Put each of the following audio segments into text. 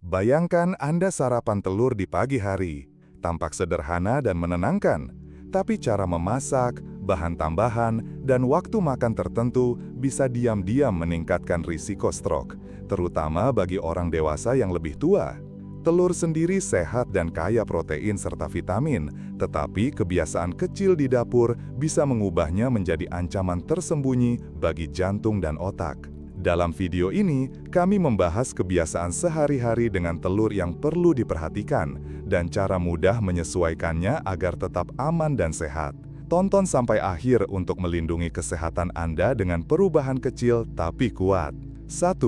Bayangkan Anda sarapan telur di pagi hari. Tampak sederhana dan menenangkan, tapi cara memasak, bahan tambahan, dan waktu makan tertentu bisa diam-diam meningkatkan risiko stroke, terutama bagi orang dewasa yang lebih tua. Telur sendiri sehat dan kaya protein serta vitamin, tetapi kebiasaan kecil di dapur bisa mengubahnya menjadi ancaman tersembunyi bagi jantung dan otak. Dalam video ini, kami membahas kebiasaan sehari-hari dengan telur yang perlu diperhatikan dan cara mudah menyesuaikannya agar tetap aman dan sehat. Tonton sampai akhir untuk melindungi kesehatan Anda dengan perubahan kecil tapi kuat. 1.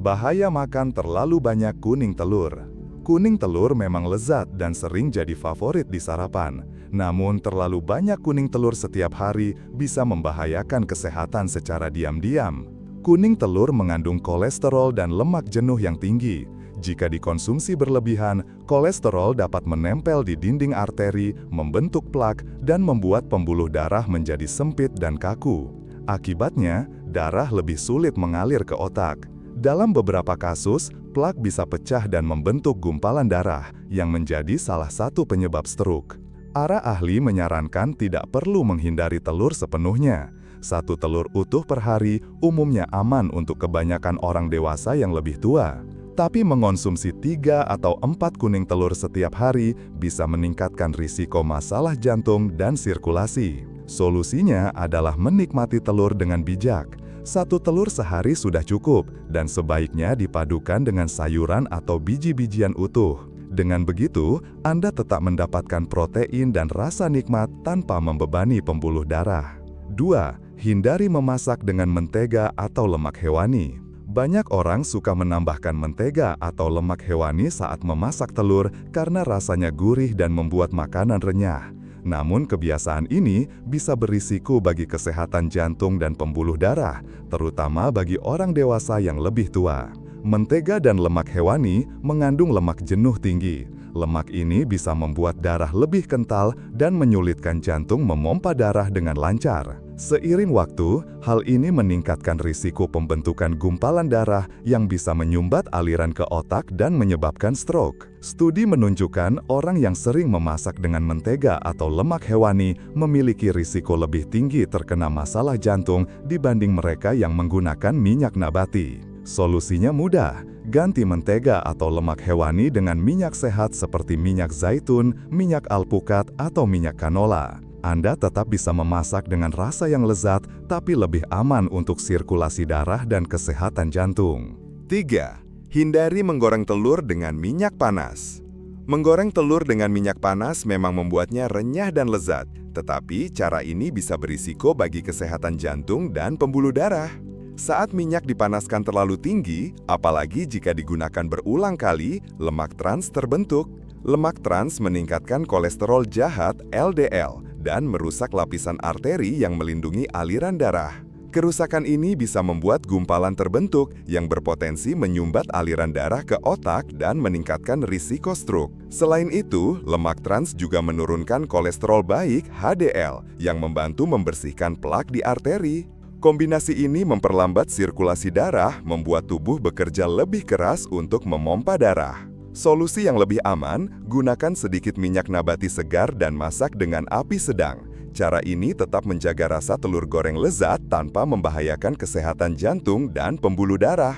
Bahaya makan terlalu banyak kuning telur. Kuning telur memang lezat dan sering jadi favorit di sarapan. Namun, terlalu banyak kuning telur setiap hari bisa membahayakan kesehatan secara diam-diam. Kuning telur mengandung kolesterol dan lemak jenuh yang tinggi. Jika dikonsumsi berlebihan, kolesterol dapat menempel di dinding arteri, membentuk plak, dan membuat pembuluh darah menjadi sempit dan kaku. Akibatnya, darah lebih sulit mengalir ke otak. Dalam beberapa kasus, plak bisa pecah dan membentuk gumpalan darah, yang menjadi salah satu penyebab stroke. Para ahli menyarankan tidak perlu menghindari telur sepenuhnya. 1 telur utuh per hari umumnya aman untuk kebanyakan orang dewasa yang lebih tua. Tapi mengonsumsi 3 atau 4 kuning telur setiap hari bisa meningkatkan risiko masalah jantung dan sirkulasi. Solusinya adalah menikmati telur dengan bijak. 1 telur sehari sudah cukup dan sebaiknya dipadukan dengan sayuran atau biji-bijian utuh. Dengan begitu, Anda tetap mendapatkan protein dan rasa nikmat tanpa membebani pembuluh darah. 2. Hindari memasak dengan mentega atau lemak hewani. Banyak orang suka menambahkan mentega atau lemak hewani saat memasak telur karena rasanya gurih dan membuat makanan renyah. Namun kebiasaan ini bisa berisiko bagi kesehatan jantung dan pembuluh darah, terutama bagi orang dewasa yang lebih tua. Mentega dan lemak hewani mengandung lemak jenuh tinggi. Lemak ini bisa membuat darah lebih kental dan menyulitkan jantung memompa darah dengan lancar. Seiring waktu, hal ini meningkatkan risiko pembentukan gumpalan darah yang bisa menyumbat aliran ke otak dan menyebabkan stroke. Studi menunjukkan orang yang sering memasak dengan mentega atau lemak hewani memiliki risiko lebih tinggi terkena masalah jantung dibanding mereka yang menggunakan minyak nabati. Solusinya mudah, ganti mentega atau lemak hewani dengan minyak sehat seperti minyak zaitun, minyak alpukat, atau minyak canola. Anda tetap bisa memasak dengan rasa yang lezat, tapi lebih aman untuk sirkulasi darah dan kesehatan jantung. 3. Hindari menggoreng telur dengan minyak panas. Menggoreng telur dengan minyak panas memang membuatnya renyah dan lezat, tetapi cara ini bisa berisiko bagi kesehatan jantung dan pembuluh darah. Saat minyak dipanaskan terlalu tinggi, apalagi jika digunakan berulang kali, lemak trans terbentuk. Lemak trans meningkatkan kolesterol jahat (LDL) dan merusak lapisan arteri yang melindungi aliran darah. Kerusakan ini bisa membuat gumpalan terbentuk yang berpotensi menyumbat aliran darah ke otak dan meningkatkan risiko stroke. Selain itu, lemak trans juga menurunkan kolesterol baik (HDL) yang membantu membersihkan plak di arteri. Kombinasi ini memperlambat sirkulasi darah, membuat tubuh bekerja lebih keras untuk memompa darah. Solusi yang lebih aman, gunakan sedikit minyak nabati segar dan masak dengan api sedang. Cara ini tetap menjaga rasa telur goreng lezat tanpa membahayakan kesehatan jantung dan pembuluh darah.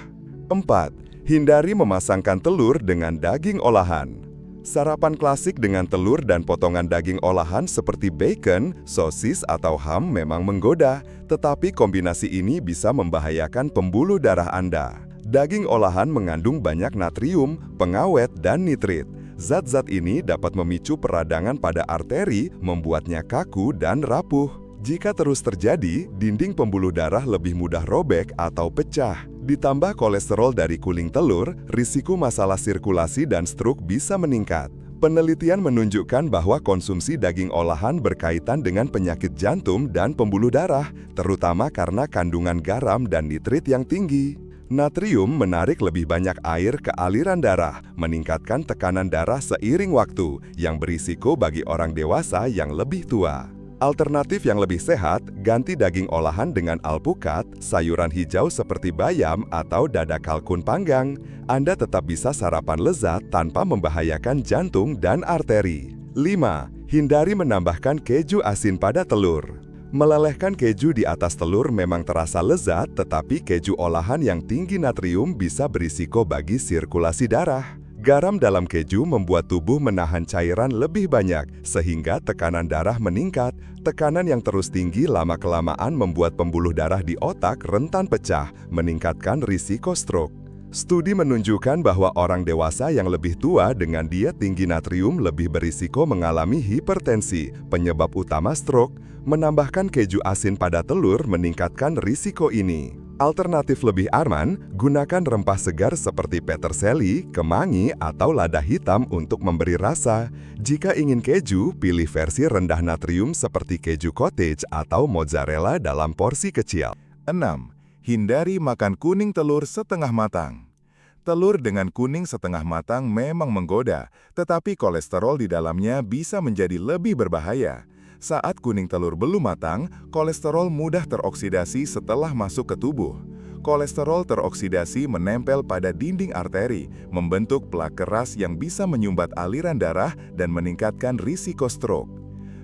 4. Hindari memasangkan telur dengan daging olahan. Sarapan klasik dengan telur dan potongan daging olahan seperti bacon, sosis, atau ham memang menggoda, tetapi kombinasi ini bisa membahayakan pembuluh darah Anda. Daging olahan mengandung banyak natrium, pengawet, dan nitrit. Zat-zat ini dapat memicu peradangan pada arteri, membuatnya kaku dan rapuh. Jika terus terjadi, dinding pembuluh darah lebih mudah robek atau pecah. Ditambah kolesterol dari kuning telur, risiko masalah sirkulasi dan stroke bisa meningkat. Penelitian menunjukkan bahwa konsumsi daging olahan berkaitan dengan penyakit jantung dan pembuluh darah, terutama karena kandungan garam dan nitrit yang tinggi. Natrium menarik lebih banyak air ke aliran darah, meningkatkan tekanan darah seiring waktu, yang berisiko bagi orang dewasa yang lebih tua. Alternatif yang lebih sehat, ganti daging olahan dengan alpukat, sayuran hijau seperti bayam atau dada kalkun panggang. Anda tetap bisa sarapan lezat tanpa membahayakan jantung dan arteri. 5. Hindari menambahkan keju asin pada telur. Melelehkan keju di atas telur memang terasa lezat, tetapi keju olahan yang tinggi natrium bisa berisiko bagi sirkulasi darah. Garam dalam keju membuat tubuh menahan cairan lebih banyak, sehingga tekanan darah meningkat. Tekanan yang terus tinggi lama-kelamaan membuat pembuluh darah di otak rentan pecah, meningkatkan risiko stroke. Studi menunjukkan bahwa orang dewasa yang lebih tua dengan diet tinggi natrium lebih berisiko mengalami hipertensi, penyebab utama stroke. Menambahkan keju asin pada telur meningkatkan risiko ini. Alternatif lebih aman, gunakan rempah segar seperti peterseli, kemangi, atau lada hitam untuk memberi rasa. Jika ingin keju, pilih versi rendah natrium seperti keju cottage atau mozzarella dalam porsi kecil. 6. Hindari makan kuning telur setengah matang. Telur dengan kuning setengah matang memang menggoda, tetapi kolesterol di dalamnya bisa menjadi lebih berbahaya. Saat kuning telur belum matang, kolesterol mudah teroksidasi setelah masuk ke tubuh. Kolesterol teroksidasi menempel pada dinding arteri, membentuk plak keras yang bisa menyumbat aliran darah dan meningkatkan risiko stroke.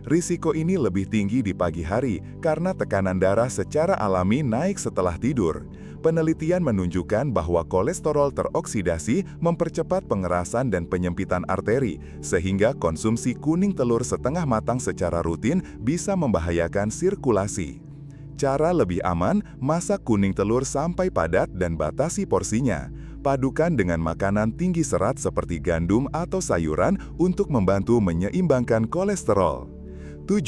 Risiko ini lebih tinggi di pagi hari karena tekanan darah secara alami naik setelah tidur. Penelitian menunjukkan bahwa kolesterol teroksidasi mempercepat pengerasan dan penyempitan arteri, sehingga konsumsi kuning telur setengah matang secara rutin bisa membahayakan sirkulasi. Cara lebih aman, masak kuning telur sampai padat dan batasi porsinya. Padukan dengan makanan tinggi serat seperti gandum atau sayuran untuk membantu menyeimbangkan kolesterol. 7.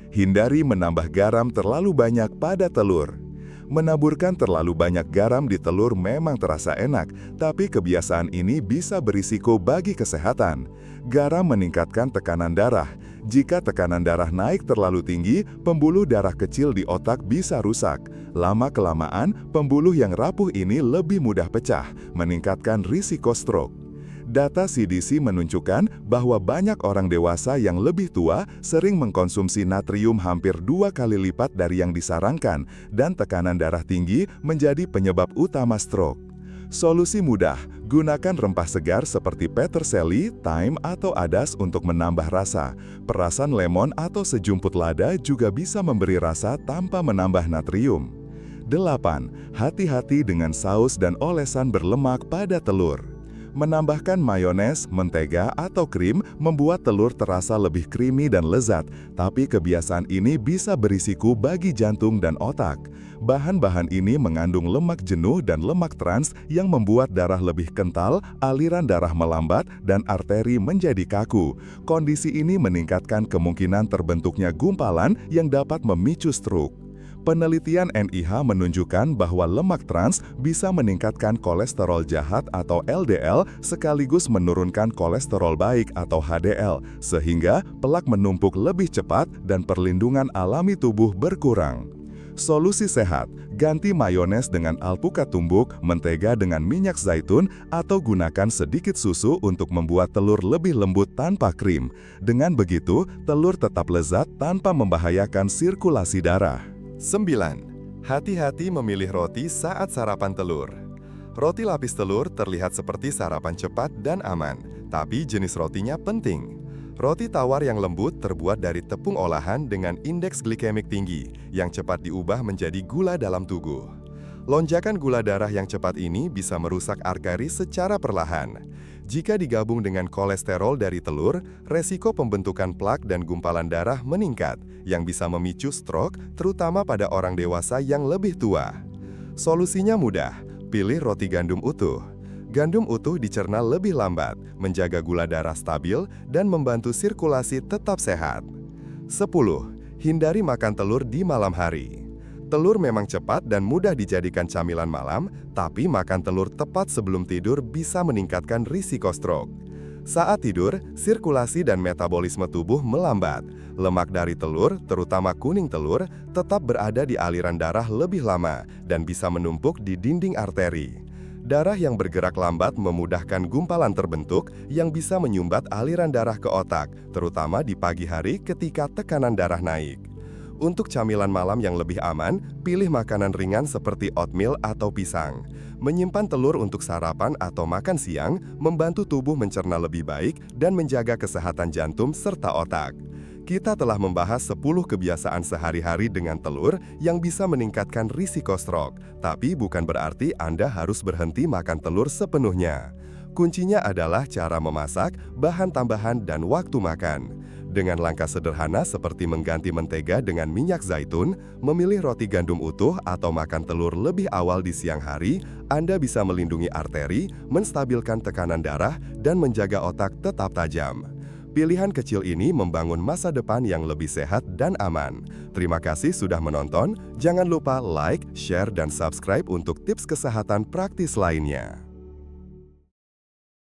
Hindari menambah garam terlalu banyak pada telur. Menaburkan terlalu banyak garam di telur memang terasa enak, tapi kebiasaan ini bisa berisiko bagi kesehatan. Garam meningkatkan tekanan darah. Jika tekanan darah naik terlalu tinggi, pembuluh darah kecil di otak bisa rusak. Lama-kelamaan, pembuluh yang rapuh ini lebih mudah pecah, meningkatkan risiko stroke. Data CDC menunjukkan bahwa banyak orang dewasa yang lebih tua sering mengkonsumsi natrium hampir 2 kali lipat dari yang disarankan, dan tekanan darah tinggi menjadi penyebab utama stroke. Solusi mudah, gunakan rempah segar seperti peterseli, thyme, atau adas untuk menambah rasa. Perasan lemon atau sejumput lada juga bisa memberi rasa tanpa menambah natrium. 8. Hati-hati dengan saus dan olesan berlemak pada telur. Menambahkan mayones, mentega, atau krim membuat telur terasa lebih creamy dan lezat, tapi kebiasaan ini bisa berisiko bagi jantung dan otak. Bahan-bahan ini mengandung lemak jenuh dan lemak trans yang membuat darah lebih kental, aliran darah melambat, dan arteri menjadi kaku. Kondisi ini meningkatkan kemungkinan terbentuknya gumpalan yang dapat memicu stroke. Penelitian NIH menunjukkan bahwa lemak trans bisa meningkatkan kolesterol jahat atau LDL sekaligus menurunkan kolesterol baik atau HDL, sehingga plak menumpuk lebih cepat dan perlindungan alami tubuh berkurang. Solusi sehat, ganti mayones dengan alpukat tumbuk, mentega dengan minyak zaitun, atau gunakan sedikit susu untuk membuat telur lebih lembut tanpa krim. Dengan begitu, telur tetap lezat tanpa membahayakan sirkulasi darah. 9. Hati-hati memilih roti saat sarapan telur. Roti lapis telur terlihat seperti sarapan cepat dan aman, tapi jenis rotinya penting. Roti tawar yang lembut terbuat dari tepung olahan dengan indeks glikemik tinggi, yang cepat diubah menjadi gula dalam tubuh. Lonjakan gula darah yang cepat ini bisa merusak arteri secara perlahan. Jika digabung dengan kolesterol dari telur, resiko pembentukan plak dan gumpalan darah meningkat, yang bisa memicu stroke, terutama pada orang dewasa yang lebih tua. Solusinya mudah, pilih roti gandum utuh. Gandum utuh dicerna lebih lambat, menjaga gula darah stabil, dan membantu sirkulasi tetap sehat. 10. Hindari makan telur di malam hari. Telur memang cepat dan mudah dijadikan camilan malam, tapi makan telur tepat sebelum tidur bisa meningkatkan risiko stroke. Saat tidur, sirkulasi dan metabolisme tubuh melambat. Lemak dari telur, terutama kuning telur, tetap berada di aliran darah lebih lama dan bisa menumpuk di dinding arteri. Darah yang bergerak lambat memudahkan gumpalan terbentuk yang bisa menyumbat aliran darah ke otak, terutama di pagi hari ketika tekanan darah naik. Untuk camilan malam yang lebih aman, pilih makanan ringan seperti oatmeal atau pisang. Menyimpan telur untuk sarapan atau makan siang membantu tubuh mencerna lebih baik dan menjaga kesehatan jantung serta otak. Kita telah membahas 10 kebiasaan sehari-hari dengan telur yang bisa meningkatkan risiko stroke, tapi bukan berarti Anda harus berhenti makan telur sepenuhnya. Kuncinya adalah cara memasak, bahan tambahan, dan waktu makan. Dengan langkah sederhana seperti mengganti mentega dengan minyak zaitun, memilih roti gandum utuh atau makan telur lebih awal di siang hari, Anda bisa melindungi arteri, menstabilkan tekanan darah, dan menjaga otak tetap tajam. Pilihan kecil ini membangun masa depan yang lebih sehat dan aman. Terima kasih sudah menonton. Jangan lupa like, share, dan subscribe untuk tips kesehatan praktis lainnya.